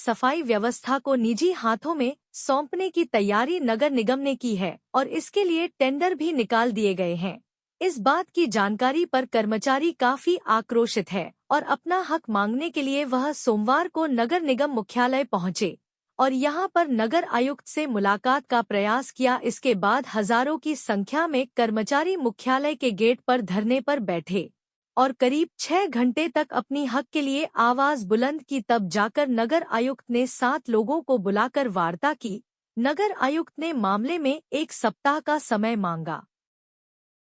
सफाई व्यवस्था को निजी हाथों में सौंपने की तैयारी नगर निगम ने की है और इसके लिए टेंडर भी निकाल दिए गए हैं। इस बात की जानकारी पर कर्मचारी काफी आक्रोशित है और अपना हक मांगने के लिए वह सोमवार को नगर निगम मुख्यालय पहुंचे और यहां पर नगर आयुक्त से मुलाकात का प्रयास किया। इसके बाद हजारों की संख्या में कर्मचारी मुख्यालय के गेट पर धरने पर बैठे और करीब 6 घंटे तक अपनी हक के लिए आवाज बुलंद की। तब जाकर नगर आयुक्त ने 7 लोगों को बुलाकर वार्ता की। नगर आयुक्त ने मामले में 1 सप्ताह का समय मांगा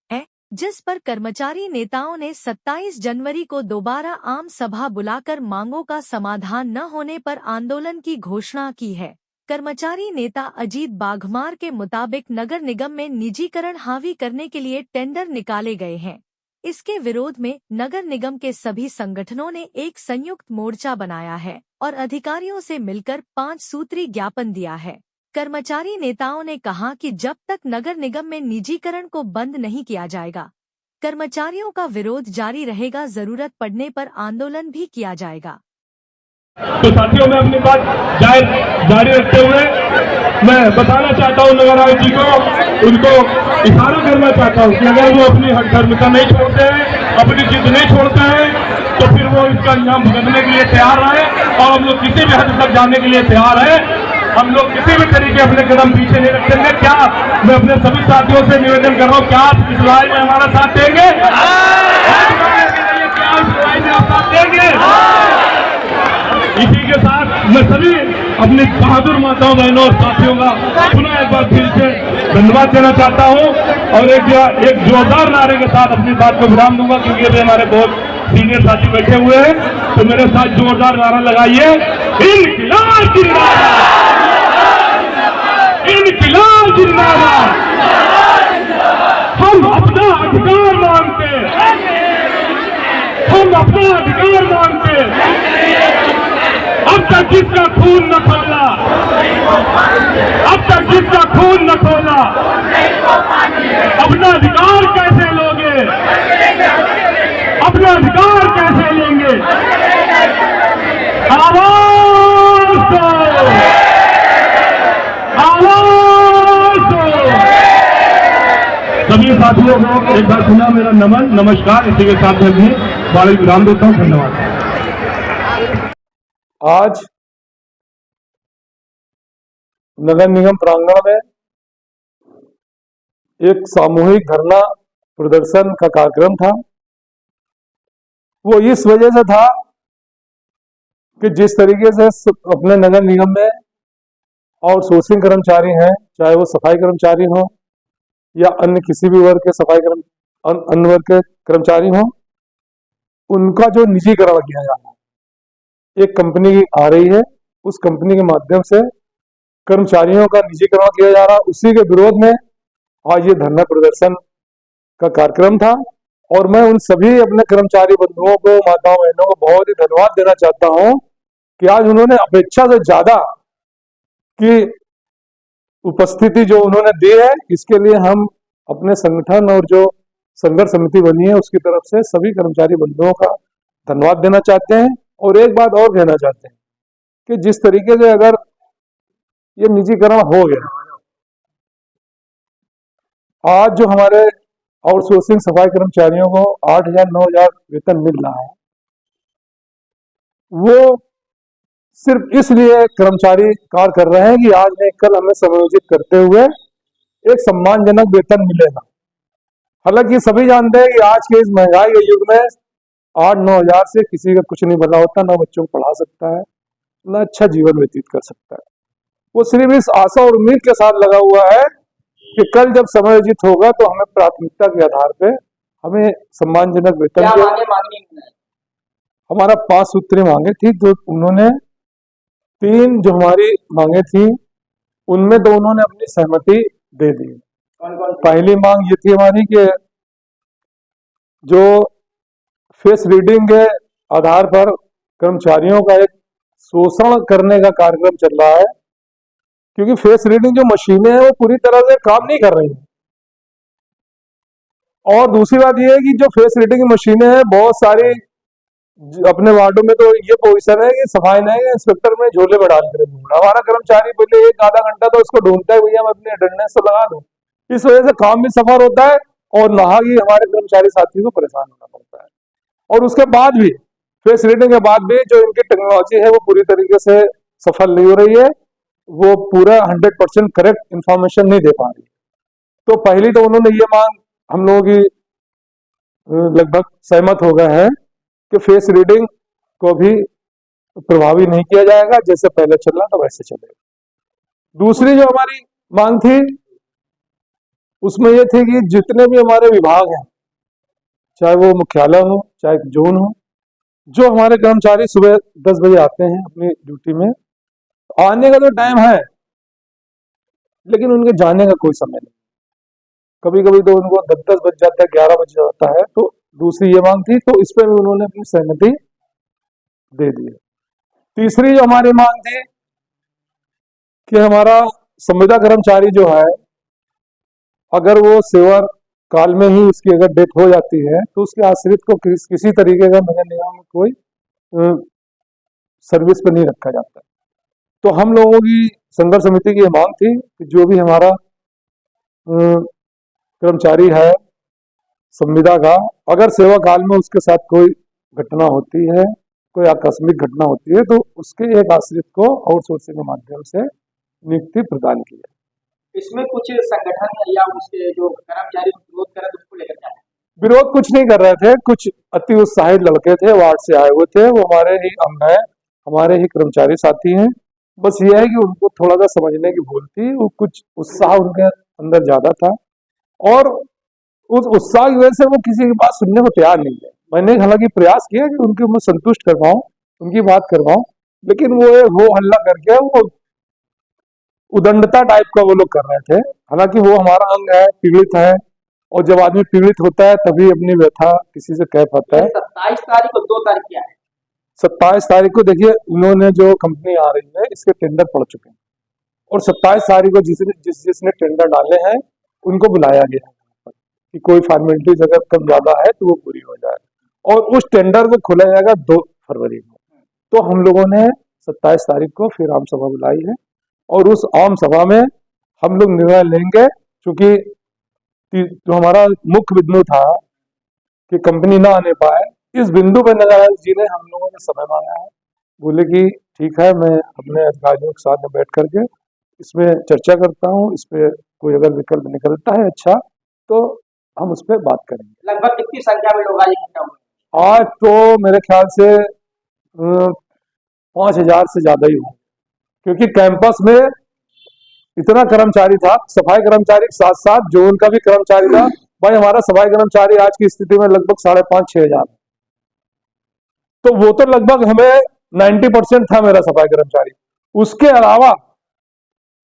है, जिस पर कर्मचारी नेताओं ने 27 जनवरी को दोबारा आम सभा बुलाकर मांगों का समाधान न होने पर आंदोलन की घोषणा की है। कर्मचारी नेता अजीत बाघमार के मुताबिक नगर निगम में निजीकरण हावी करने के लिए टेंडर निकाले गए हैं। इसके विरोध में नगर निगम के सभी संगठनों ने एक संयुक्त मोर्चा बनाया है और अधिकारियों से मिलकर 5 सूत्री ज्ञापन दिया है। कर्मचारी नेताओं ने कहा कि जब तक नगर निगम में निजीकरण को बंद नहीं किया जाएगा, कर्मचारियों का विरोध जारी रहेगा। जरूरत पड़ने पर आंदोलन भी किया जाएगा। तो साथियों, मैं अपनी बात जारी रखते हुए मैं बताना चाहता हूं नगर आयुक्त जी को, उनको इशारा करना चाहता हूं कि अगर वो अपनी हकधर्मिता नहीं छोड़ते हैं, अपनी जिद नहीं छोड़ते हैं, तो फिर वो इसका अंजाम भुगतने के लिए तैयार रहे और हम लोग किसी भी हद तक जाने के लिए तैयार है। हम लोग किसी भी तरीके अपने कदम पीछे नहीं रखेंगे। क्या मैं अपने सभी साथियों से निवेदन कर रहा हूँ, क्या आप इस लड़ाई में हमारा साथ देंगे? क्या इस लड़ाई में आप साथ देंगे? इसी के साथ मैं सभी अपनी बहादुर माताओं बहनों और साथियों का पुनः एक बार फिर से धन्यवाद देना चाहता हूं और एक जोरदार नारे के साथ अपनी बात को विराम दूंगा, क्योंकि अभी हमारे बहुत सीनियर साथी बैठे हुए हैं। तो मेरे साथ जोरदार नारा लगाइए, इनकिलाब जिंदाबाद, इनकिलाब जिंदाबाद। हम अपना अधिकार मांगते, हम अपना अधिकार मांगते। अब तक जिसका खून न खोला, अब तक जिसका खून न खोला, अपना अधिकार कैसे लोगे? अपना अधिकार कैसे लेंगे? आवाज दो, आवाज दो। सभी साथियों को एक बार सुना मेरा नमन, नमस्कार। इसी के साथ मैं भी वाले विराम देता हूँ। धन्यवाद। आज नगर निगम प्रांगण में एक सामूहिक धरना प्रदर्शन का कार्यक्रम था। वो इस वजह से था कि जिस तरीके से अपने नगर निगम में आउटसोर्सिंग कर्मचारी हैं, चाहे वो सफाई कर्मचारी हो या अन्य किसी भी वर्ग के अन्य वर्ग के कर्मचारी हो, उनका जो निजीकरण किया जा रहा है, एक कंपनी आ रही है, उस कंपनी के माध्यम से कर्मचारियों का निजीकरण किया जा रहा है। उसी के विरोध में आज ये धरना प्रदर्शन का कार्यक्रम था और मैं उन सभी अपने कर्मचारी बंधुओं को, माताओं बहनों को बहुत ही धन्यवाद देना चाहता हूं कि आज उन्होंने अपेक्षा से ज्यादा की उपस्थिति जो उन्होंने दी है, इसके लिए हम अपने संगठन और जो संघर्ष समिति बनी है उसकी तरफ से सभी कर्मचारी बंधुओं का धन्यवाद देना चाहते हैं। और एक बात और कहना चाहते हैं कि जिस तरीके से अगर ये निजीकरण हो गया, आज जो हमारे आउटसोर्सिंग सफाई कर्मचारियों को 8,000 9,000 वेतन मिल रहा है, वो सिर्फ इसलिए कर्मचारी कार्य कर रहे हैं कि आज नहीं कल हमें समायोजित करते हुए एक सम्मानजनक वेतन मिलेगा। हालांकि सभी जानते हैं कि आज के इस महंगाई के युग में 8-9 हजार से किसी का कुछ नहीं बना होता, ना बच्चों को पढ़ा सकता है, ना अच्छा जीवन व्यतीत कर सकता है। वो सिर्फ इस आशा और उम्मीद के साथ लगा हुआ है कि कल जब समायोजित होगा तो हमें प्राथमिकता के आधार पे हमें सम्मानजनक वेतन हमारा 5 सूत्री मांगे थी, तो उन्होंने 3 जो हमारी मांगे थी उनमें तो उन्होंने अपनी सहमति दे दी। पहली मांग ये थी हमारी कि जो फेस रीडिंग के आधार पर कर्मचारियों का एक शोषण करने का कार्यक्रम चल रहा है, क्योंकि फेस रीडिंग जो मशीनें हैं वो पूरी तरह से काम नहीं कर रही हैं। और दूसरी बात यह है कि जो फेस रीडिंग की मशीनें हैं बहुत सारी अपने वार्डों में तो ये पोजीशन है कि सफाई नहीं है, इंस्पेक्टर में झोले में डाल कर घूम रहा। हमारा कर्मचारी पहले एक आधा घंटा तो उसको ढूंढता है, भैया मैं अपनी अटेंडेंस तो लगा दूं। इस वजह से काम भी सफर होता है और ना ही हमारे कर्मचारी साथी को परेशान होना पड़ता है। और उसके बाद भी फेस रीडिंग के बाद भी जो इनकी टेक्नोलॉजी है वो पूरी तरीके से सफल नहीं हो रही है, वो पूरा 100% करेक्ट इंफॉर्मेशन नहीं दे पा रही। तो पहली तो उन्होंने ये मांग हम लोगों की लगभग सहमत हो गए हैं कि फेस रीडिंग को भी प्रभावी नहीं किया जाएगा, जैसे पहले चल रहा था वैसे चलेगा। दूसरी जो हमारी मांग थी उसमें यह थी कि जितने भी हमारे विभाग हैं, चाहे वो मुख्यालय हो चाहे जोन हो, जो हमारे कर्मचारी सुबह 10 बजे आते हैं अपनी ड्यूटी में, आने का तो टाइम है लेकिन उनके जाने का कोई समय नहीं। कभी कभी तो उनको 10 बज जाता है, 11 बज जाता है। तो दूसरी ये मांग थी, तो इस पर भी उन्होंने अपनी सहमति दे दी है। तीसरी जो हमारी मांग थी कि हमारा संविदा कर्मचारी जो है, अगर वो सेवा काल में ही उसकी अगर डेथ हो जाती है तो उसके आश्रित को किसी तरीके का नगर निगम में कोई सर्विस पर नहीं रखा जाता। तो हम लोगों की संघर्ष समिति की ये मांग थी कि जो भी हमारा कर्मचारी है संविदा का, अगर सेवा काल में उसके साथ कोई घटना होती है, कोई आकस्मिक घटना होती है, तो उसके एक आश्रित को आउटसोर्सिंग के माध्यम से नियुक्ति प्रदान की है। इसमें कुछ संगठन या उसके जो कर्मचारी विरोध कर रहे थे उसको लेकर क्या है? विरोध कुछ नहीं कर रहे थे, कुछ अति उत्साहित लड़के थे, वार्ड से आए हुए थे, वो हमारे ही अंग है, हमारे ही कर्मचारी साथी हैं। बस ये है कि उनको थोड़ा सा समझने की भूल थी, वो कुछ उत्साह उनके अंदर ज्यादा था और उस उत्साह की वजह से वो किसी की बात सुनने को तैयार नहीं है। मैंने हालांकि प्रयास किया कि उनको मैं संतुष्ट कर पाऊं, उनकी बात करवाऊं, लेकिन वो हल्ला करके वो उदंडता टाइप का वो लोग कर रहे थे। हालांकि वो हमारा अंग है, पीड़ित है, और जब आदमी पीड़ित होता है तभी अपनी व्यथा किसी से कह पाता है। 27 तारीख को 2 तारीख क्या है? 27 तारीख को देखिए, उन्होंने जो कंपनी आ रही है इसके टेंडर पड़ चुके हैं और 27 तारीख को जिसने टेंडर डाले हैं उनको बुलाया गया है कि कोई फॉर्मेलिटीज अगर कम ज्यादा है तो वो पूरी हो जाए, और उस टेंडर को खोला जाएगा 2 फरवरी को। तो हम लोगों ने 27 तारीख को फिर आम सभा बुलाई है और उस आम सभा में हम लोग निर्णय लेंगे, क्योंकि जो हमारा मुख्य बिंदु था कि कंपनी ना आने पाए, इस बिंदु पर नगर जी ने हम लोगों ने समय मांगा है। बोले कि ठीक है, मैं अपने अधिकारियों के साथ में बैठ करके इसमें चर्चा करता हूँ, इस पे कोई अगर विकल्प निकलता है अच्छा तो हम उस पर बात करेंगे। लगभग कितनी संख्या में लोग आज इकट्ठा हुए? आज तो मेरे ख्याल से 5000 से ज्यादा ही हो, क्योंकि कैंपस में इतना कर्मचारी था, सफाई कर्मचारी के साथ साथ जो उनका भी कर्मचारी था। भाई हमारा सफाई कर्मचारी आज की स्थिति में लगभग 5,500-6 हजार, तो वो तो लगभग हमें 90% था मेरा सफाई कर्मचारी। उसके अलावा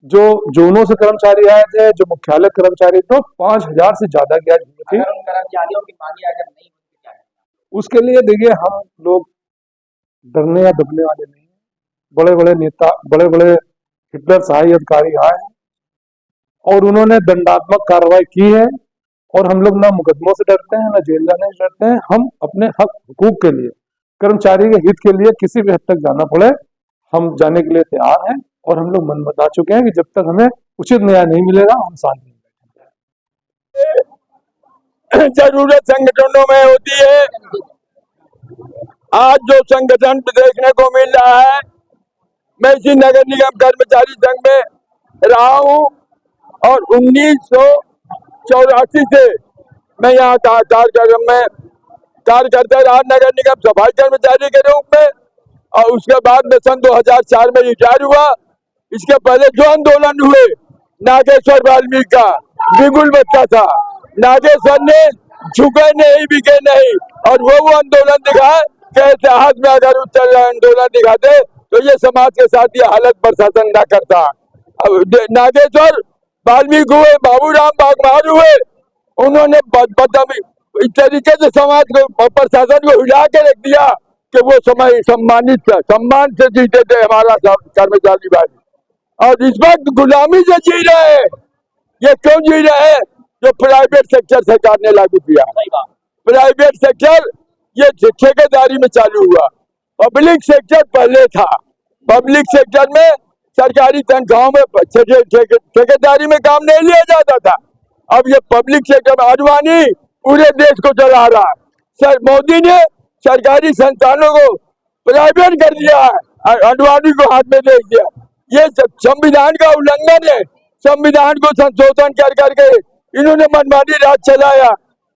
जो जोनों से कर्मचारी आए थे, जो मुख्यालय कर्मचारी, तो 5000 से ज्यादा की आज भीड़ थी। अगर उन कर्मचारियों की मांगे अगर नहीं होती क्या है? उसके लिए देखिए, हम लोग डरने या दबने वाले नहीं हैं। बड़े बड़े नेता, बड़े बड़े हिटलर सहाय अधिकारी आए और उन्होंने दंडात्मक कार्रवाई की है, और हम लोग ना मुकदमों से डरते हैं ना जेल जाने से डरते हैं। हम अपने हक हुकूक के लिए, कर्मचारी के हित के लिए किसी भी हद तक जाना पड़े हम जाने के लिए तैयार हैं, और हम लोग मन बता चुके हैं कि जब तक हमें उचित न्याय नहीं मिलेगा हम शांत नहीं बैठेंगे। जरूरत संगठनों में होती है। आज जो संगठन देखने को मिल रहा है, मैं इसी नगर निगम कर्मचारी संघ में रहा हूँ और 1984 से मैं यहाँ कार्यक्रम में कार्य करता रहा, नगर निगम सफाई कर्मचारी के रूप में, और उसके बाद में सन 2004 में रिटायर हुआ। इसके पहले जो आंदोलन हुए नागेश्वर वाल्मीकि का बिगुल बच्चा था, नागेश्वर ने झुके नहीं बिके नहीं, और वो आंदोलन दिखाए कि इतिहास में अगर आंदोलन दिखाते तो ये समाज के साथ ये हालत प्रशासन न करता। नागेश्वर वाल्मीकि हुए, बाबूराम बागमार हुए, उन्होंने इस तरीके से समाज को, प्रशासन को हिला के रख दिया कि वो समय सम्मानित था, सम्मान से जीते थे हमारा कर्मचारी भाई। और इस वक्त गुलामी से जी रहे हैं। ये क्यों जी रहे हैं? जो प्राइवेट सेक्टर सरकार ने लागू किया। प्राइवेट सेक्टर ये ठेकेदारी में चालू हुआ। पब्लिक सेक्टर पहले था, पब्लिक सेक्टर में सरकारी तनख्वाहों में ठेकेदारी में काम नहीं लिया जाता था। अब ये पब्लिक सेक्टर में अडवाणी पूरे देश को चला रहा है। सर मोदी ने सरकारी संस्थानों को प्राइवेट कर दिया है, अडवाणी को हाथ में दे दिया। ये संविधान का उल्लंघन है। संविधान को संशोधन कर करके इन्होंने मनमानी राज चलाया।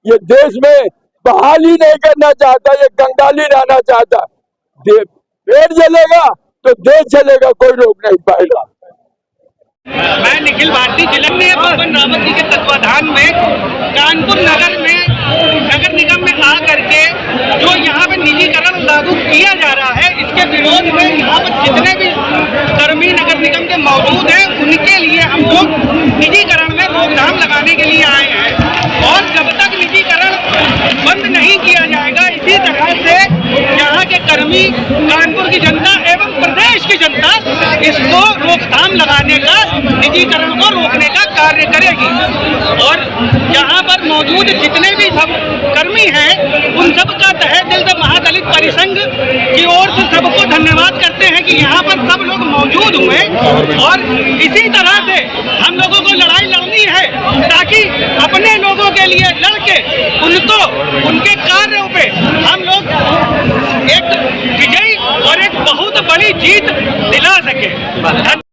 ये देश में बहाली नहीं करना चाहता, ये कंगाली रहना चाहता। पेट जलेगा तो देश चलेगा, कोई रोक नहीं पाएगा। मैं निखिल भारती जिला में पवन रावत जी के तत्वाधान में कानपुर नगर निगम में आ करके जो यहाँ पे निजीकरण लागू किया जा रहा है, इसके विरोध में यहाँ पर जितने भी कर्मी नगर निगम के मौजूद हैं, उनके लिए हम लोग निजीकरण में रोकथाम लगाने के लिए आए हैं। और जब तक निजीकरण बंद नहीं किया जाएगा, इसी तरह से यहाँ के कर्मी, कानपुर की जनता एवं प्रदेश की जनता इसको रोकथाम लगाने का, निजीकरण को रोकने का कार्य करेगी। और यहाँ पर मौजूद जितने भी सब कर्मी हैं, उन सब का तहे दिल से महादलित परिसंघ की ओर से सबको धन्यवाद करते हैं कि यहाँ पर सब लोग मौजूद हुए। और इसी तरह से हम लोगों को लड़ाई लड़नी है, ताकि अपने लोगों के लिए लड़के उनको उनके कार्यों पे हम लोग एक विजयी और एक बहुत बड़ी जीत दिला सके।